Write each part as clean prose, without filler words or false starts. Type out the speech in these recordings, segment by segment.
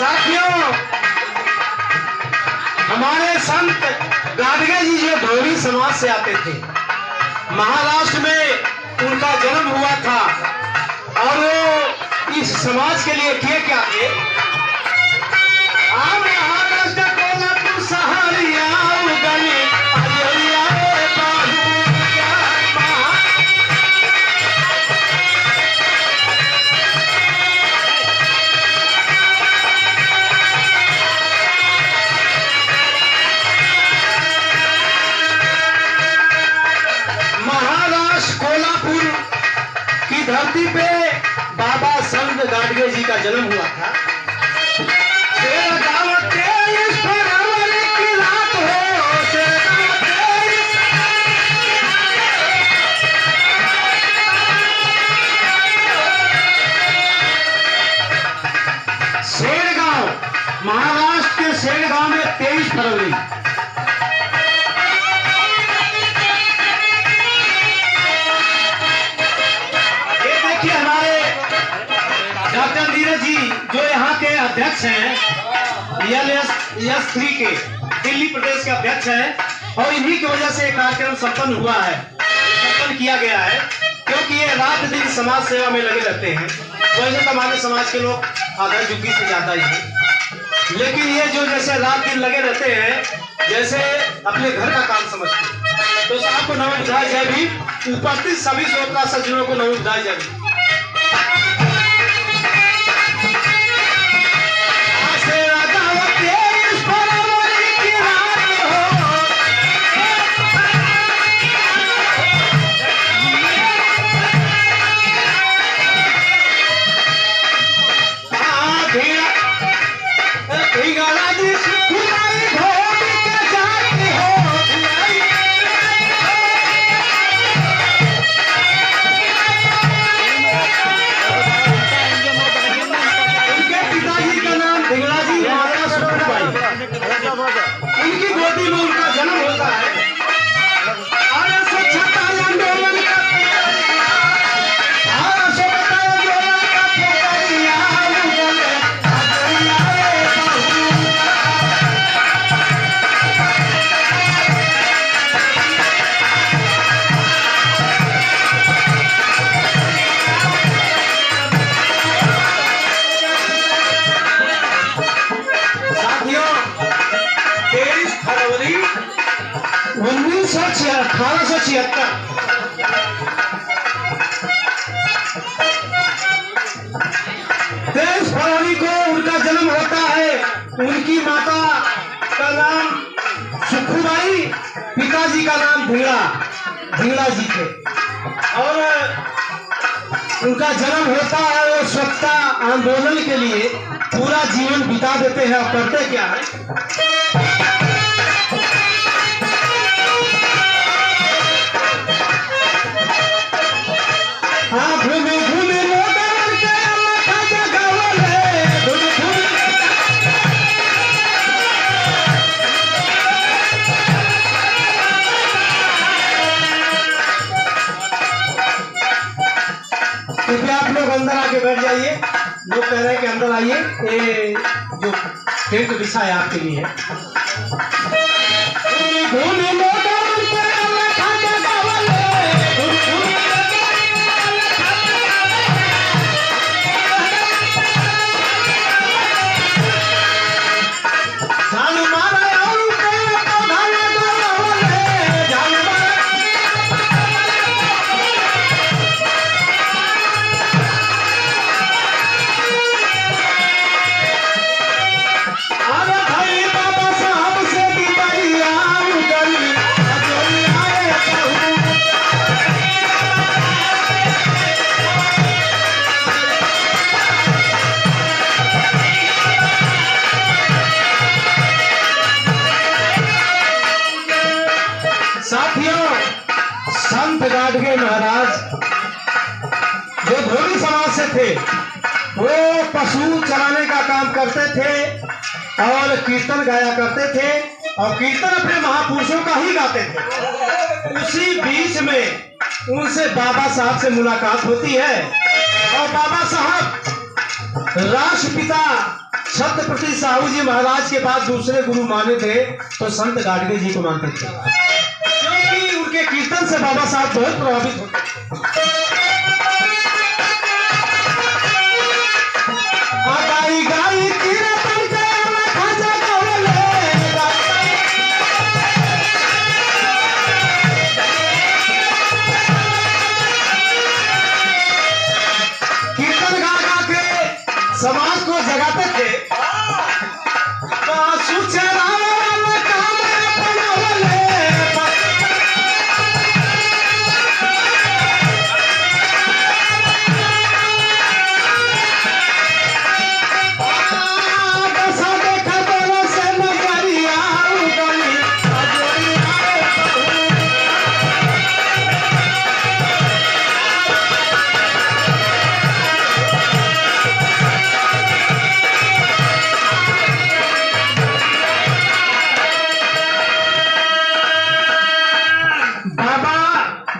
साथियों, हमारे संत गाडगे जी जो धोबी समाज से आते थे, महाराष्ट्र में उनका जन्म हुआ था और वो इस समाज के लिए किए क्या थे? महाराष्ट्र कोल्हापुर सहारिया गली धरती पे बाबा संत गाडगे जी का जन्म हुआ था। शेरगांव, महाराष्ट्र के शेरगांव में 23 फरवरी डॉक्टर नीरज जी जो यहाँ के अध्यक्ष हैं, LS3 के दिल्ली प्रदेश के अध्यक्ष हैं और इन्हीं की वजह से कार्यक्रम संपन्न हुआ है, संपन्न किया गया है, क्योंकि ये रात दिन समाज सेवा में लगे रहते हैं। वैसे तो हमारे समाज के लोग आधा झुग्गी से ज्यादा ही हैं, लेकिन ये जो जैसे रात दिन लगे रहते हैं, जैसे अपने घर का काम समझते हैं। तो आपको नमो बुधाय जय भी, उपस्थित सभी श्रोता सज्जनों को नमो बुधाय जय भी। उनकी गोदी में उनका जन्म होता है। साथियों, 23 फरवरी 1876 23 फरवरी को उनका जन्म होता है। उनकी माता का नाम सुखुबाई, पिताजी का नाम ढींगड़ा जी थे और उनका जन्म होता है। वो स्वच्छता आंदोलन के लिए पूरा जीवन बिता देते हैं और करते क्या है? घूमे घूमे कृपया आप लोग अंदर आके बैठ जाइए। लोग कह रहे हैं कि अंदर आइए, ये जो टेंट बिछा है आपके लिए। साथियों, संत गाडगे महाराज जो धोबी समाज से थे, वो पशु चराने का काम करते थे और कीर्तन गाया करते थे और कीर्तन अपने महापुरुषों का ही गाते थे। उसी बीच में उनसे बाबा साहब से मुलाकात होती है और बाबा साहब राष्ट्रपिता छत्रपति साहू जी महाराज के बाद दूसरे गुरु माने थे तो संत गाडगे जी को मानते थे, क्योंकि उनके कीर्तन से बाबा साहब बहुत प्रभावित होते थे। गाई गाई कीर्तन के खजा गवले, कीर्तन गा गा के समाज को जगाते थे।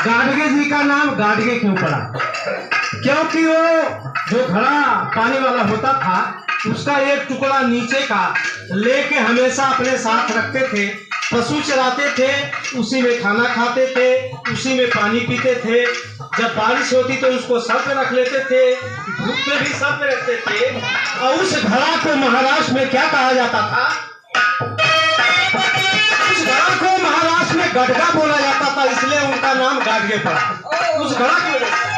गाडगे जी का नाम गाडगे क्यों पड़ा? क्योंकि वो जो घड़ा पानी वाला होता था उसका एक टुकड़ा नीचे का लेके हमेशा अपने साथ रखते थे। पशु चराते थे, उसी में खाना खाते थे, उसी में पानी पीते थे। जब बारिश होती तो उसको सर पे रख लेते थे, धूप में भी सर पे रखते थे। और उस घड़ा को महाराष्ट्र में क्या कहा जाता था? उस घड़ा को महाराष्ट्र में गडगा बोला जाता था, इसलिए उनका नाम गाडगे पड़ा, उस घड़ा की वजह से।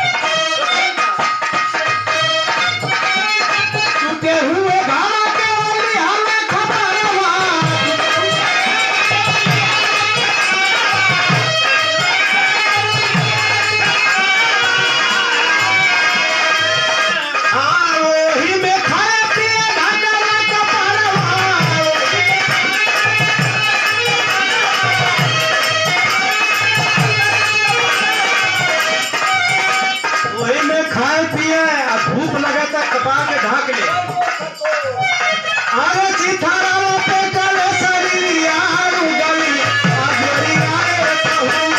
टूटे हुए घड़ा के हमें खबरवा, वही में खाए पिए घाटा का पारवा, वही में खाए पिए धूप लगे तक कपा के ढाक ले। अरे चिथारा पे गले सरिया गली आजरी आए कहूं।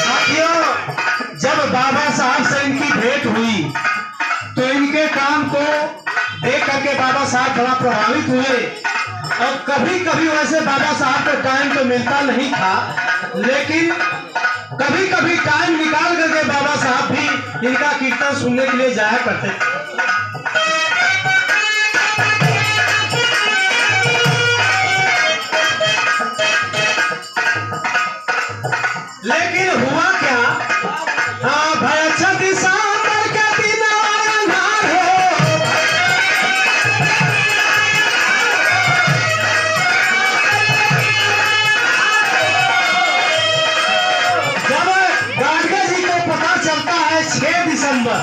साथियों, जब बाबा साहब से इनकी भेंट हुई तो इनके काम को देख करके बाबा साहब बड़ा प्रभावित हुए। और कभी कभी वैसे बाबा साहब को टाइम तो मिलता नहीं था, लेकिन कभी कभी टाइम निकाल करके बाबा साहब भी इनका कीर्तन सुनने के लिए जाया करते थे। लेकिन हुआ क्या, हाँ भाई, अच्छा दिशा दिसंबर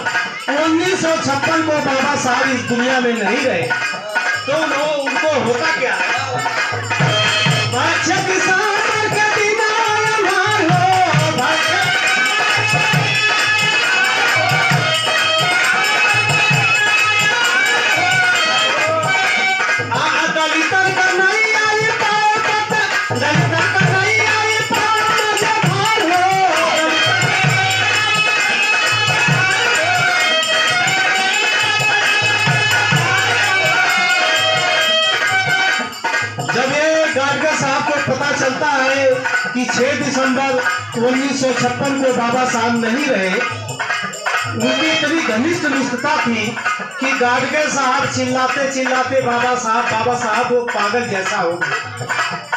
1956 को बाबा साहब इस दुनिया में नहीं रहे, तो उनको होता क्या है? जब ये गाडगे साहब को पता चलता है कि 6 दिसंबर 1956 को बाबा साहब नहीं रहे, उनकी इतनी घनिष्ठ निष्ठता थी कि गाडगे साहब चिल्लाते चिल्लाते बाबा साहब वो पागल जैसा हो गए,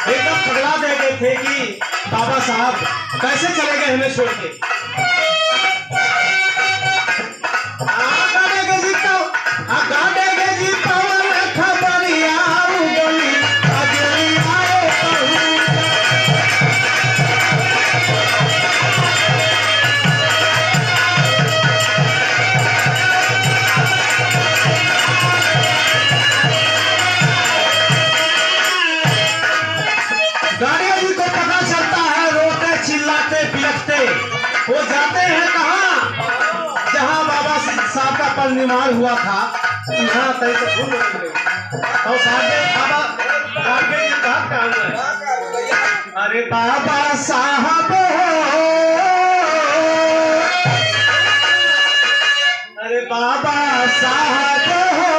एकदम पगला दे गए थे कि बाबा साहब कैसे चले गए हमें छोड़ के। गाडगे जी खबरिया वो जाते हैं कहाँ? जहाँ बाबा साहब का निर्माण हुआ था, यहाँ तय तो भूल और बाबा आगे ये बात काम है। अरे बाबा साहब हो, अरे बाबा साहब हो,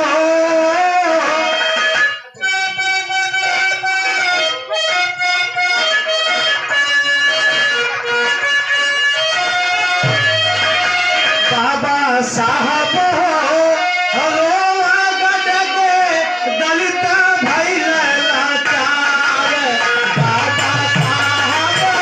बाबा साहब हो, दलित भाई लाचार, बाबा साहब हो।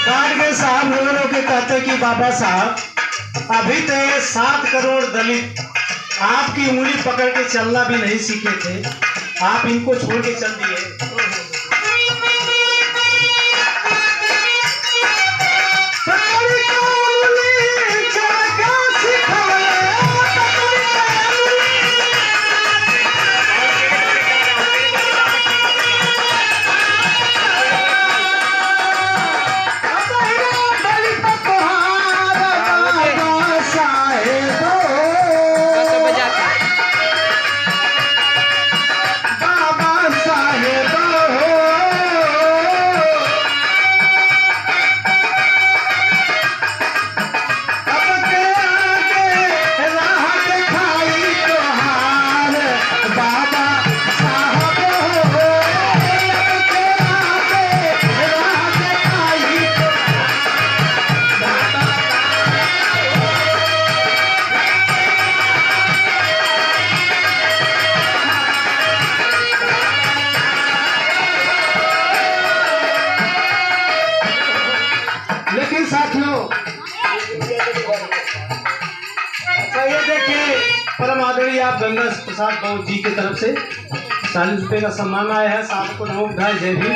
गार्ड के साहब लोगों के कहते कि बाबा साहब अभी तो ये 7 करोड़ दलित आपकी उंगली पकड़ के चलना भी नहीं सीखे थे, आप इनको छोड़ के चल दिए। लेकिन साथियों, अच्छा ये देखिए, परम आदरणीय आप गंगा प्रसाद गौर जी की तरफ से 40 रुपए का सम्मान आया है। साहब को नमो बुधाय, जय भीम।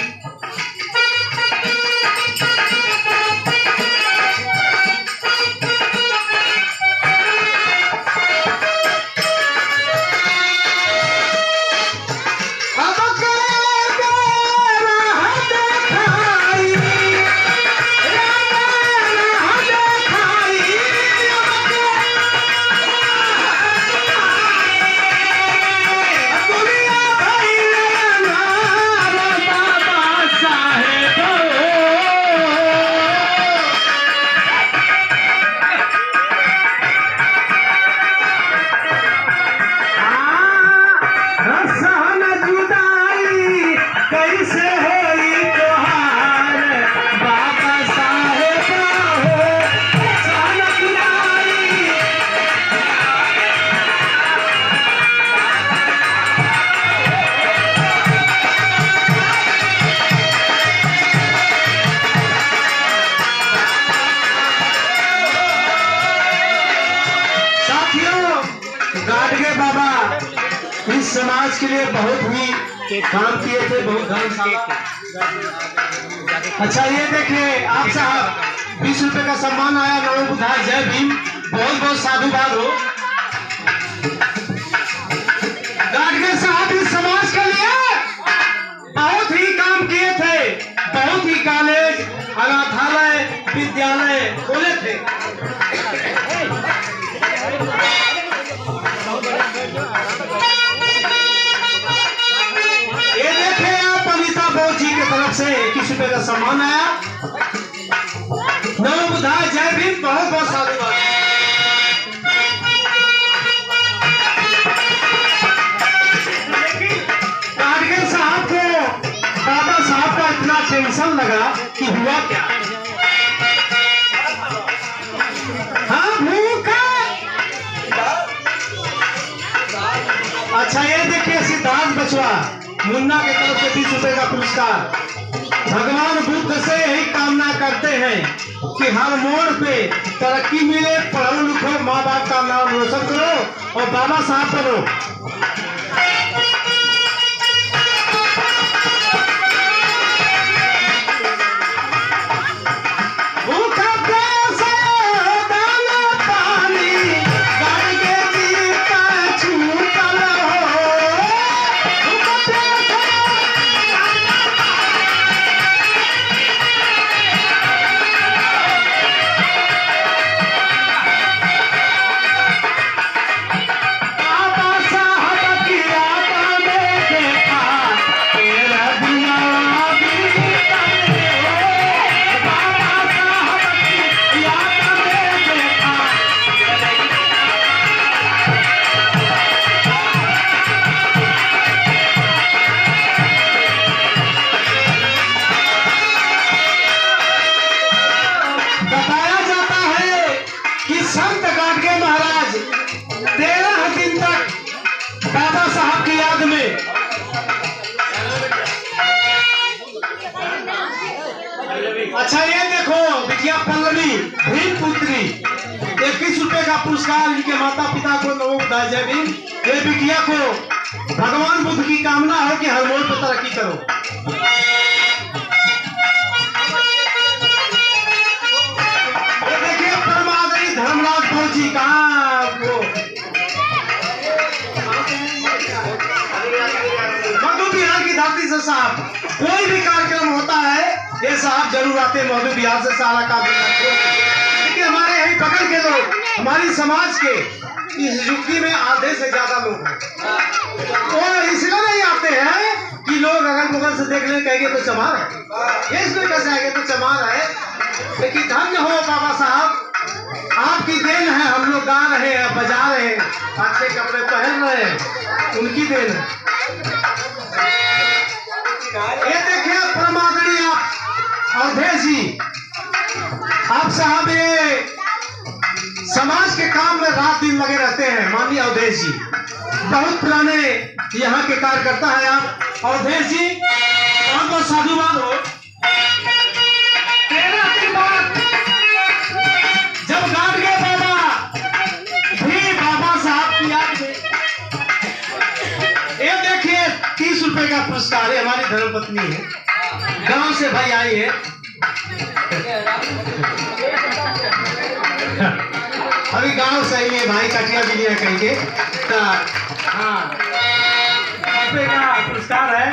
गाडगे बाबा इस समाज के लिए बहुत ही काम किए थे, बहुत धर्मशाला। अच्छा ये देखिए आप साहब 20 रुपए का सम्मान आया, नमो बुधाय, जय भीम। बहुत बहुत साधुवाद हो। गाडगे साहब इस समाज के लिए बहुत ही काम किए थे, बहुत ही कॉलेज, अनाथालय, विद्यालय खोले थे। ये देखे आप अनिता बोस जी की तरफ से 21 रुपए का सम्मान आया, नमो बुधाय, जय भीम। बहुत बहुत साधुवाद। गाडगे साहब को बाबा साहब का इतना टेंशन लगा कि हुआ क्या, हाँ भूखा। अच्छा ये देखिए सिद्धांत बचवा मुन्ना की तरफ से 20 रुपए का पुरस्कार। भगवान बुद्ध से यही कामना करते हैं कि हर मोड़ पे तरक्की मिले, पढ़ो लिखो, माँ बाप का नाम रोशन करो और बाबा साहब बनो। में। अच्छा ये देखो विद्या पल्लवी भीमपुत्री 21 रुपए का पुरस्कार इनके माता पिता को नमो बुद्धाय जय भीम। ये बिटिया को भगवान बुद्ध की कामना हो कि हर मोड़ पर तरक्की करो। ये देखिए परम आदरणीय धर्मराज फौजी कहाँ वो मधु बिहार की धरती से साहब कोई भी कार्यक्रम होता है ये साहब जरूर आते हैं मधु बिहार से सारा काम। लेकिन हमारे यही बगल के लोग हमारी समाज के इस युक्ति में आधे से ज्यादा लोग हैं और इसलिए नहीं आते हैं कि लोग अगर मुगल से देख लें कहेंगे तो चमार है, ये इसमें कैसे आएंगे तो चमार है। लेकिन धन्य हो बाबा साहब आपकी देन है, हम लोग गा रहे हैं बजा रहे हैं अच्छे कपड़े पहन रहे हैं उनकी देन है। ये देखिए परमादरणीय आप अवधेश जी आप साहब ये समाज के काम में रात दिन लगे रहते हैं। माननीय अवधेश जी बहुत पुराने यहाँ के कार्यकर्ता है आप अवधेश जी बहुत बहुत साधुवाद हो। 13 दिन बाद जब गाट गए बाबा भी बाबा साहब की याद में ये देखिए 30 रुपए का पुरस्कार है। हमारी धर्मपत्नी है गांव से भाई आई है अभी गांव सही है भाई कटिया भी लिया कहेंगे हाँ रुपए का पुरस्कार है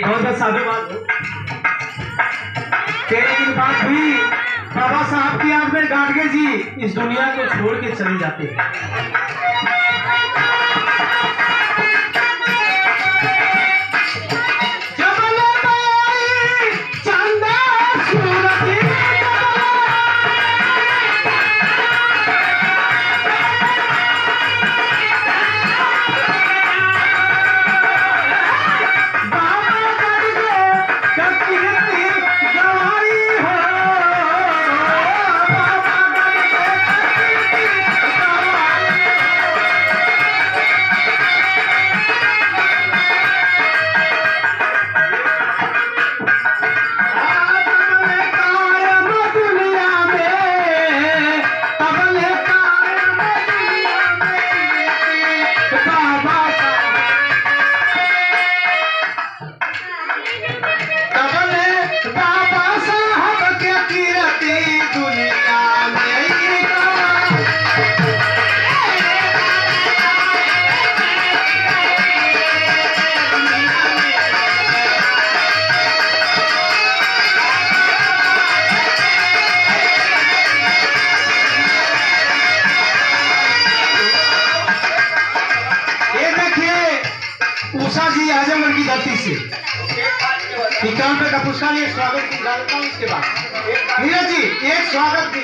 बहुत बहुत साधुवाद हो। 13 दिन बाद भी बाबा साहब की याद में गाडगे जी इस दुनिया को छोड़ के चले जाते हैं। उषा जी आजमगढ़ की धरती से 51 रुपए का पुरस्कार। एक स्वागत की गाता हूँ इसके बाद नीरज जी एक स्वागत की